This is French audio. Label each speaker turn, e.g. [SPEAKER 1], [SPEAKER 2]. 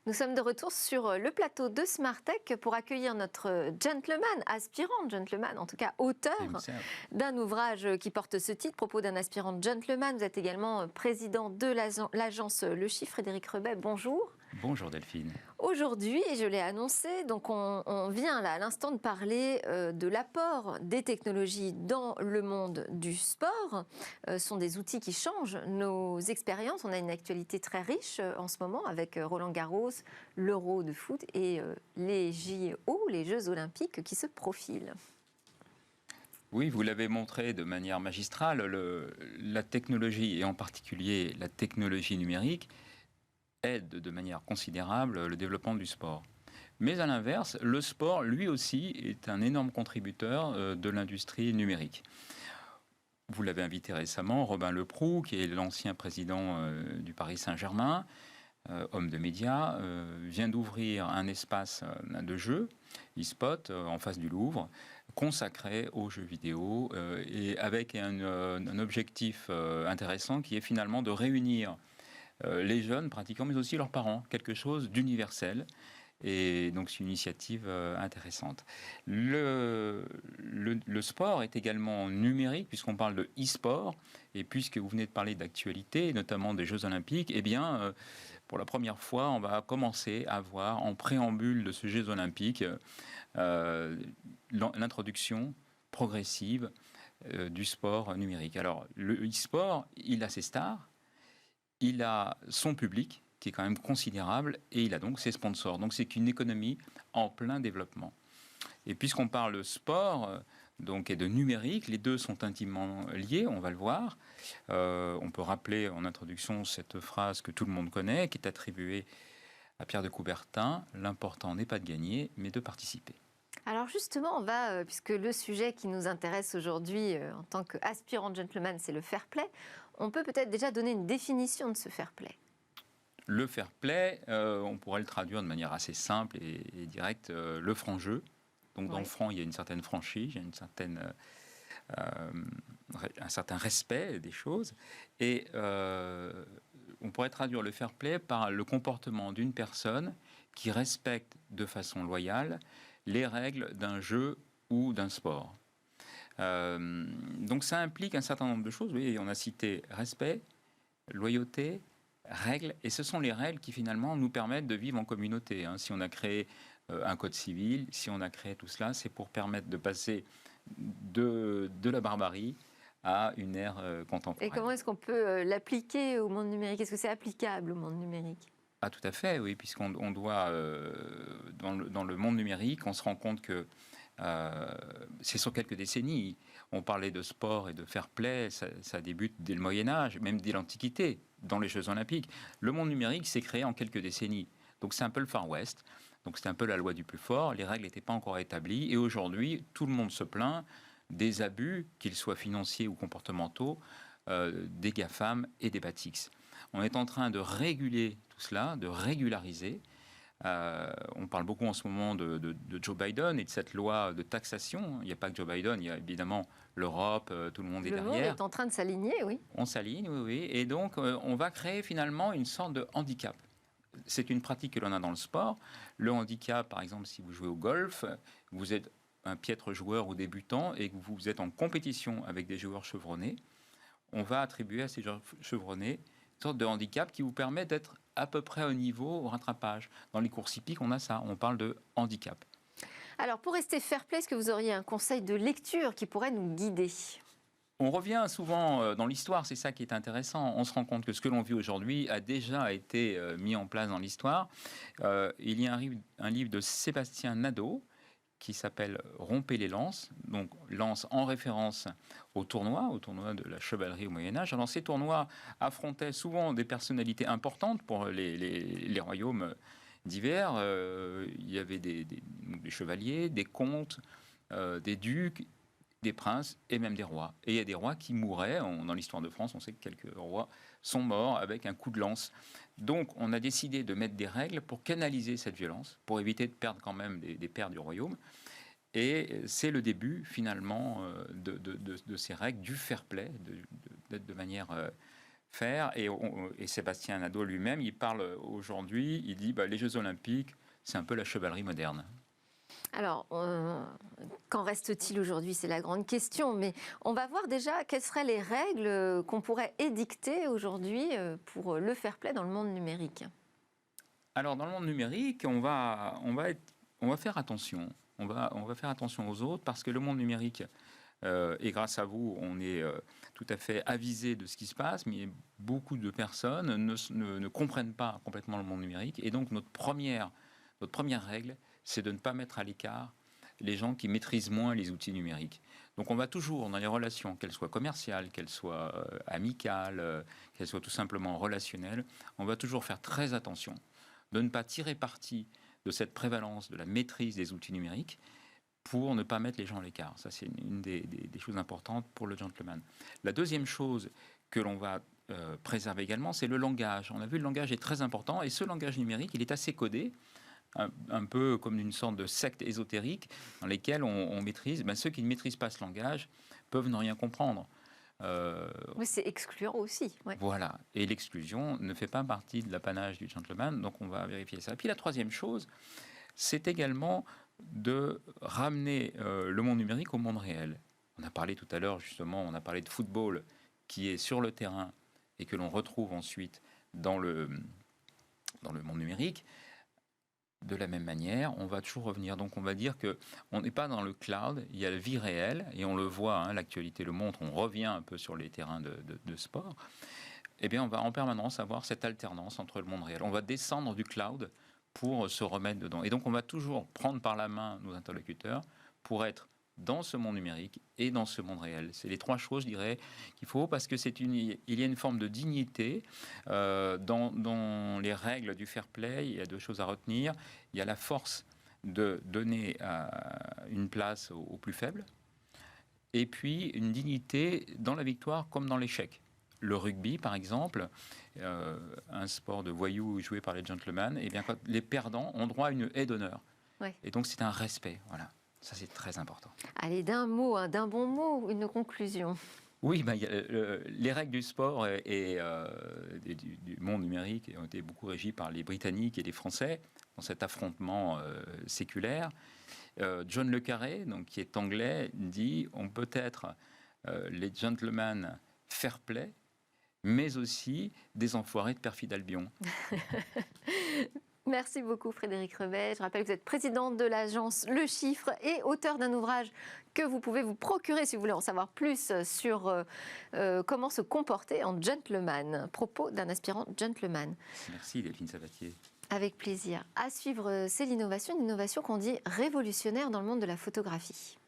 [SPEAKER 1] Nous sommes de retour sur le plateau de Smartech pour accueillir notre gentleman, aspirant gentleman, en tout cas auteur d'un ouvrage qui porte ce titre, propos d'un aspirant gentleman. Vous êtes également président de l'agence Le Chiffre. Frédéric Rebet, bonjour.
[SPEAKER 2] Bonjour Delphine.
[SPEAKER 1] Aujourd'hui, et je l'ai annoncé, donc on vient là à l'instant de parler de l'apport des technologies dans le monde du sport. Ce sont des outils qui changent nos expériences. On a une actualité très riche en ce moment avec Roland Garros, l'Euro de foot et les JO, les Jeux Olympiques qui se profilent.
[SPEAKER 2] Oui, vous l'avez montré de manière magistrale, la technologie, et en particulier la technologie numérique, aide de manière considérable le développement du sport. Mais à l'inverse, le sport, lui aussi, est un énorme contributeur de l'industrie numérique. Vous l'avez invité récemment, Robin Leproux, qui est l'ancien président du Paris Saint-Germain, homme de médias, vient d'ouvrir un espace de jeu, eSpot, en face du Louvre, consacré aux jeux vidéo, et avec un objectif intéressant qui est finalement de réunir les jeunes pratiquants, mais aussi leurs parents, quelque chose d'universel. Et donc c'est une initiative intéressante. Le sport est également numérique, puisqu'on parle de e-sport, et puisque vous venez de parler d'actualité, notamment des Jeux Olympiques, eh bien, pour la première fois, on va commencer à voir en préambule de ces Jeux Olympiques l'introduction progressive du sport numérique. Alors, le e-sport, il a ses stars, il a son public, qui est quand même considérable, et il a donc ses sponsors. Donc c'est une économie en plein développement. Et puisqu'on parle de sport donc, et de numérique, les deux sont intimement liés, on va le voir. On peut rappeler en introduction cette phrase que tout le monde connaît, qui est attribuée à Pierre de Coubertin, « L'important n'est pas de gagner, mais de participer ».
[SPEAKER 1] Alors justement, on va, puisque le sujet qui nous intéresse aujourd'hui en tant qu'aspirant gentleman, c'est le fair play, on peut peut-être déjà donner une définition de ce fair play.
[SPEAKER 2] Le fair play, on pourrait le traduire de manière assez simple et directe, le franc-jeu. Donc dans le franc, il y a une certaine franchise, il y a un certain respect des choses. Et on pourrait traduire le fair play par le comportement d'une personne qui respecte de façon loyale les règles d'un jeu ou d'un sport. Donc ça implique un certain nombre de choses. Oui, on a cité respect, loyauté, règles, et ce sont les règles qui finalement nous permettent de vivre en communauté. Si on a créé un code civil, si on a créé tout cela, c'est pour permettre de passer de la barbarie à une ère contemporaine.
[SPEAKER 1] Et comment est-ce qu'on peut l'appliquer au monde numérique? Est-ce que c'est applicable au monde numérique?
[SPEAKER 2] Ah, tout à fait, oui, puisqu'on doit, dans le monde numérique, on se rend compte que c'est sur quelques décennies. On parlait de sport et de fair play, ça débute dès le Moyen-Âge, même dès l'Antiquité, dans les Jeux Olympiques. Le monde numérique s'est créé en quelques décennies. Donc c'est un peu le Far West, donc c'est un peu la loi du plus fort, les règles n'étaient pas encore établies, et aujourd'hui, tout le monde se plaint des abus, qu'ils soient financiers ou comportementaux, des GAFAM et des BATX. On est en train de réguler tout cela, de régulariser. On parle beaucoup en ce moment de Joe Biden et de cette loi de taxation. Il n'y a pas que Joe Biden, il y a évidemment l'Europe, tout le monde est derrière.
[SPEAKER 1] Le monde est en train de s'aligner, oui.
[SPEAKER 2] On s'aligne, oui, oui. Et donc, on va créer finalement une sorte de handicap. C'est une pratique que l'on a dans le sport. Le handicap, par exemple, si vous jouez au golf, vous êtes un piètre joueur ou débutant et que vous êtes en compétition avec des joueurs chevronnés, on va attribuer à ces joueurs chevronnés une sorte de handicap qui vous permet d'être à peu près au niveau au rattrapage. Dans les courses hippiques, on a ça, on parle de handicap.
[SPEAKER 1] Alors, pour rester fair play, est-ce que vous auriez un conseil de lecture qui pourrait nous guider ?
[SPEAKER 2] On revient souvent dans l'histoire, c'est ça qui est intéressant. On se rend compte que ce que l'on vit aujourd'hui a déjà été mis en place dans l'histoire. Il y a un livre de Sébastien Nadeau qui s'appelle « Rompez les lances », donc lance en référence au tournoi de la chevalerie au Moyen-Âge. Alors ces tournois affrontaient souvent des personnalités importantes pour les royaumes divers. Il y avait des chevaliers, des comtes, des ducs, des princes et même des rois. Et il y a des rois qui mouraient. Dans l'histoire de France, on sait que quelques rois sont morts avec un coup de lance. Donc, on a décidé de mettre des règles pour canaliser cette violence, pour éviter de perdre quand même des pères du royaume. Et c'est le début, finalement, de ces règles, du fair play, de manière faire. Et Sébastien Nadeau lui-même, il parle aujourd'hui, il dit les Jeux Olympiques, c'est un peu la chevalerie moderne.
[SPEAKER 1] Alors, qu'en reste-t-il aujourd'hui? C'est la grande question. Mais on va voir déjà quelles seraient les règles qu'on pourrait édicter aujourd'hui pour le fair play dans le monde numérique.
[SPEAKER 2] Alors, dans le monde numérique, on va faire attention. On va faire attention aux autres parce que le monde numérique, et grâce à vous, on est tout à fait avisé de ce qui se passe, mais beaucoup de personnes ne comprennent pas complètement le monde numérique. Et donc, notre première règle, c'est de ne pas mettre à l'écart les gens qui maîtrisent moins les outils numériques. Donc on va toujours, dans les relations, qu'elles soient commerciales, qu'elles soient amicales, qu'elles soient tout simplement relationnelles, on va toujours faire très attention de ne pas tirer parti de cette prévalence de la maîtrise des outils numériques pour ne pas mettre les gens à l'écart. Ça, c'est une des choses importantes pour le gentleman. La deuxième chose que l'on va préserver également, c'est le langage. On a vu, le langage est très important, et ce langage numérique, il est assez codé, un peu comme une sorte de secte ésotérique dans lesquelles on maîtrise. Ceux qui ne maîtrisent pas ce langage peuvent ne rien comprendre.
[SPEAKER 1] Mais c'est excluant aussi. Ouais.
[SPEAKER 2] Voilà. Et l'exclusion ne fait pas partie de l'apanage du gentleman, donc on va vérifier ça. Et puis la troisième chose, c'est également de ramener le monde numérique au monde réel. On a parlé tout à l'heure, justement, on a parlé de football qui est sur le terrain et que l'on retrouve ensuite dans le monde numérique. De la même manière, on va toujours revenir. Donc on va dire qu'on n'est pas dans le cloud, il y a la vie réelle, et on le voit, l'actualité le montre, on revient un peu sur les terrains de sport. Eh bien, on va en permanence avoir cette alternance entre le monde réel. On va descendre du cloud pour se remettre dedans. Et donc on va toujours prendre par la main nos interlocuteurs pour être dans ce monde numérique et dans ce monde réel. C'est les trois choses, je dirais, qu'il faut, parce que il y a une forme de dignité dans les règles du fair play. Il y a deux choses à retenir. Il y a la force de donner une place aux plus faibles, et puis une dignité dans la victoire comme dans l'échec. Le rugby, par exemple, un sport de voyous joué par les gentlemen, eh bien, quand les perdants ont droit à une haie d'honneur. Ouais. Et donc c'est un respect, voilà. Ça, c'est très important.
[SPEAKER 1] Allez, d'un bon mot, une conclusion.
[SPEAKER 2] Oui, les règles du sport et du monde numérique ont été beaucoup régies par les Britanniques et les Français dans cet affrontement séculaire. John Le Carré, donc, qui est anglais, dit on peut être les gentlemen fair play, mais aussi des enfoirés de perfide Albion.
[SPEAKER 1] Merci beaucoup Frédéric Rebet. Je rappelle que vous êtes présidente de l'agence Le Chiffre et auteur d'un ouvrage que vous pouvez vous procurer si vous voulez en savoir plus sur comment se comporter en gentleman. Propos d'un aspirant gentleman.
[SPEAKER 2] Merci Delphine Sabatier.
[SPEAKER 1] Avec plaisir. À suivre, c'est l'innovation, une innovation qu'on dit révolutionnaire dans le monde de la photographie.